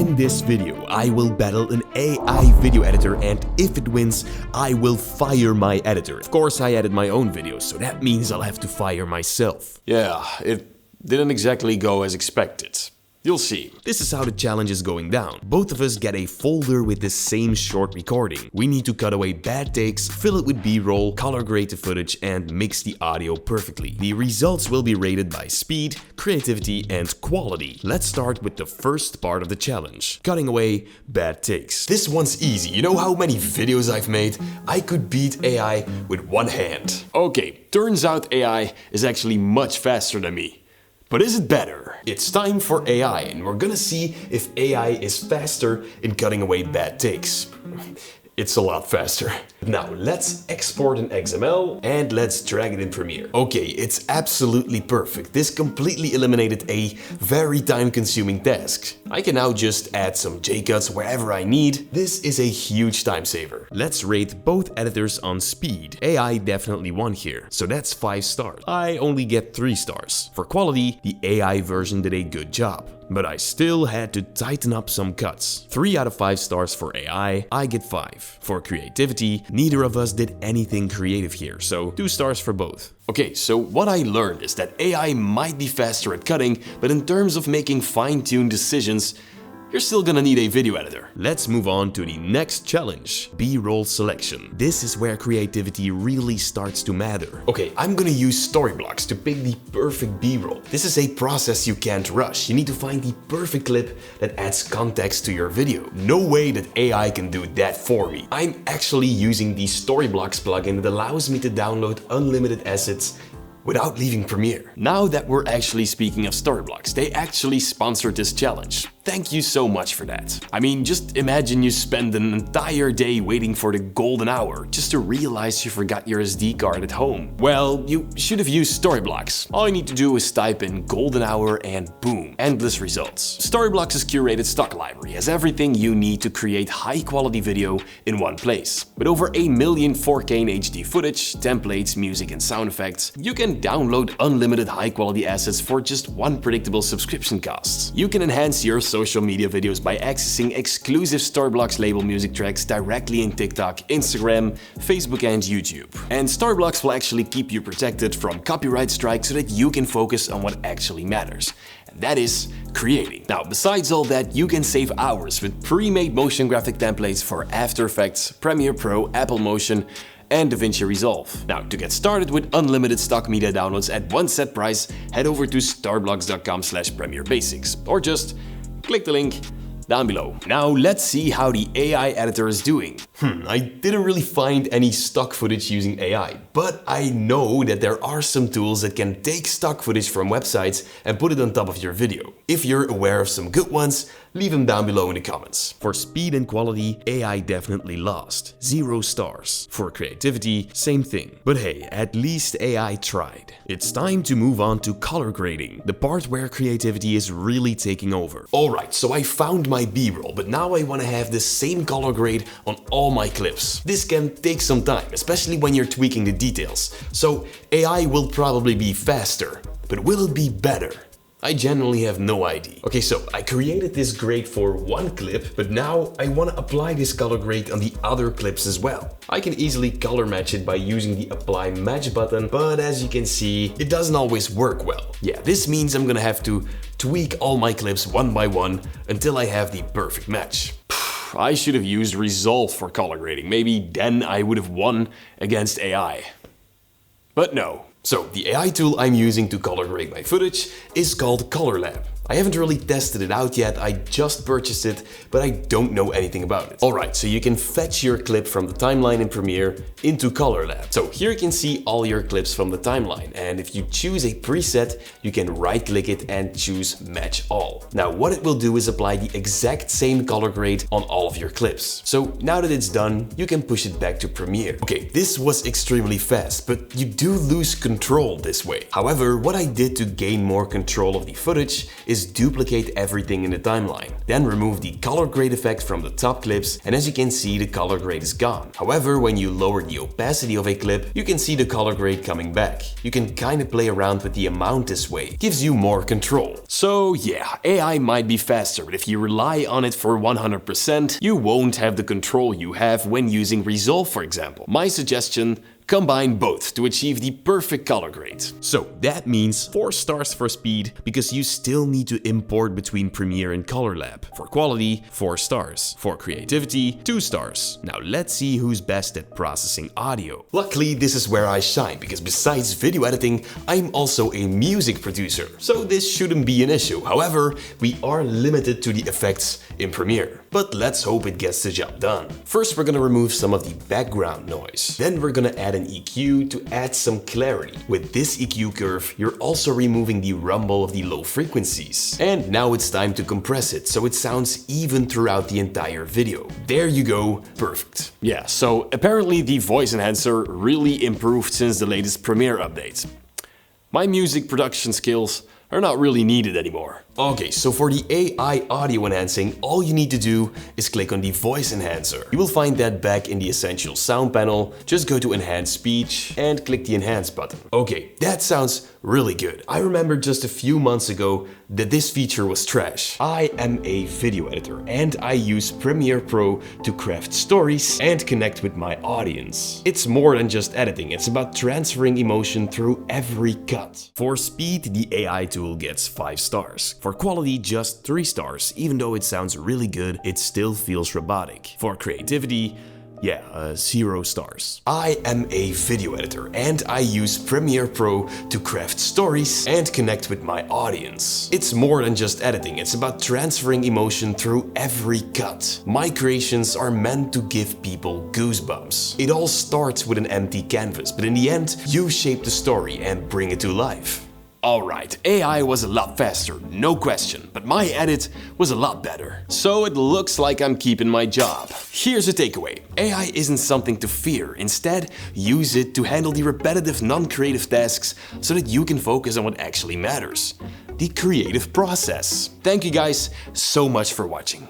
In this video, I will battle an AI video editor, and if it wins, I will fire my editor. Of course, I edit my own videos, so that means I'll have to fire myself. Yeah, it didn't exactly go as expected. You'll see. This is how the challenge is going down. Both of us get a folder with the same short recording. We need to cut away bad takes, fill it with B-roll, color grade the footage, and mix the audio perfectly. The results will be rated by speed, creativity, and quality. Let's start with the first part of the challenge, cutting away bad takes. This one's easy. You know how many videos I've made? I could beat AI with one hand. Okay, turns out AI is actually much faster than me. But is it better? It's time for AI, and we're gonna see if AI is faster in cutting away bad takes. It's a lot faster. Now let's export an XML and let's drag it in Premiere. Okay, it's absolutely perfect. This completely eliminated a very time-consuming task. I can now just add some J-cuts wherever I need. This is a huge time saver. Let's rate both editors on speed. AI definitely won here, so that's 5 stars. I only get 3 stars. For quality, the AI version did a good job, but I still had to tighten up some cuts. 3 out of 5 stars for AI, I get 5. For creativity, neither of us did anything creative here, so 2 stars for both. Okay, so what I learned is that AI might be faster at cutting, but in terms of making fine-tuned decisions, you're still gonna need a video editor. Let's move on to the next challenge, BRoll Selection. This is where creativity really starts to matter. Okay, I'm gonna use story blocks to pick the perfect B-roll. This is a process you can't rush. You need to find the perfect clip that adds context to your video. No way that AI can do that for me. I'm actually using the Storyblocks plugin that allows me to download unlimited assets without leaving Premiere. Now that we're actually speaking of Storyblocks, they actually sponsored this challenge. Thank you so much for that. I mean, just imagine you spend an entire day waiting for the golden hour just to realize you forgot your SD card at home. Well, you should have used Storyblocks. All you need to do is type in golden hour and boom, endless results. Storyblocks' curated stock library has everything you need to create high quality video in one place. With over 1 million 4K and HD footage, templates, music and sound effects, you can download unlimited high quality assets for just one predictable subscription cost. You can enhance your social media videos by accessing exclusive Storyblocks label music tracks directly in TikTok, Instagram, Facebook and YouTube. And Storyblocks will actually keep you protected from copyright strikes so that you can focus on what actually matters. And that is creating. Now, besides all that, you can save hours with pre-made motion graphic templates for After Effects, Premiere Pro, Apple Motion, and DaVinci Resolve. Now, to get started with unlimited stock media downloads at one set price, head over to storyblocks.com/premierebasics or just click the link down below. Now let's see how the AI editor is doing. I didn't really find any stock footage using AI, but I know that there are some tools that can take stock footage from websites and put it on top of your video. If you're aware of some good ones, leave them down below in the comments. For speed and quality, AI definitely lost. 0 stars. For creativity, same thing. But hey, at least AI tried. It's time to move on to color grading, the part where creativity is really taking over. Alright, so I found my B-roll, but now I want to have the same color grade on all my clips. This can take some time, especially when you're tweaking the details. So AI will probably be faster, but will it be better? I genuinely have no idea. Okay, so I created this grade for one clip, but now I want to apply this color grade on the other clips as well. I can easily color match it by using the apply match button, but as you can see, it doesn't always work well. Yeah, this means I'm gonna have to tweak all my clips one by one until I have the perfect match. I should have used Resolve for color grading. Maybe then I would have won against AI. But no. So the AI tool I'm using to color grade my footage is called Color Lab. I haven't really tested it out yet, I just purchased it, but I don't know anything about it. Alright, so you can fetch your clip from the timeline in Premiere into Color Lab. So here you can see all your clips from the timeline, and if you choose a preset, you can right-click it and choose Match All. Now what it will do is apply the exact same color grade on all of your clips. So now that it's done, you can push it back to Premiere. Okay, this was extremely fast, but you do lose control this way. However, what I did to gain more control of the footage is is duplicate everything in the timeline. Then remove the color grade effect from the top clips, and as you can see, the color grade is gone. However, when you lower the opacity of a clip, you can see the color grade coming back. You can kinda play around with the amount this way. Gives you more control. So yeah, AI might be faster, but if you rely on it for 100%, you won't have the control you have when using Resolve, for example. My suggestion: combine both to achieve the perfect color grade. So that means 4 stars for speed, because you still need to import between Premiere and Color Lab. For quality, 4 stars. For creativity, 2 stars. Now let's see who's best at processing audio. Luckily, this is where I shine, because besides video editing, I'm also a music producer. So this shouldn't be an issue. However, we are limited to the effects in Premiere. But let's hope it gets the job done. First, we're gonna remove some of the background noise. Then we're gonna add an EQ to add some clarity. With this EQ curve, you're also removing the rumble of the low frequencies. And now it's time to compress it, so it sounds even throughout the entire video. There you go, perfect. Yeah, so apparently the voice enhancer really improved since the latest Premiere update. My music production skills are not really needed anymore. Okay, so for the AI audio enhancing, all you need to do is click on the voice enhancer. You will find that back in the essential sound panel. Just go to enhance speech and click the enhance button. Okay, that sounds really good. I remember just a few months ago that this feature was trash. I am a video editor and I use Premiere Pro to craft stories and connect with my audience. It's more than just editing, it's about transferring emotion through every cut. For speed, the AI tool gets 5 stars. For quality, just 3 stars. Even though it sounds really good, it still feels robotic. For creativity, 0 stars. I am a video editor and I use Premiere Pro to craft stories and connect with my audience. It's more than just editing, it's about transferring emotion through every cut. My creations are meant to give people goosebumps. It all starts with an empty canvas, but in the end, you shape the story and bring it to life. Alright, AI was a lot faster, no question, but my edit was a lot better. So it looks like I'm keeping my job. Here's a takeaway: AI isn't something to fear. Instead, use it to handle the repetitive, non-creative tasks so that you can focus on what actually matters: the creative process. Thank you guys so much for watching.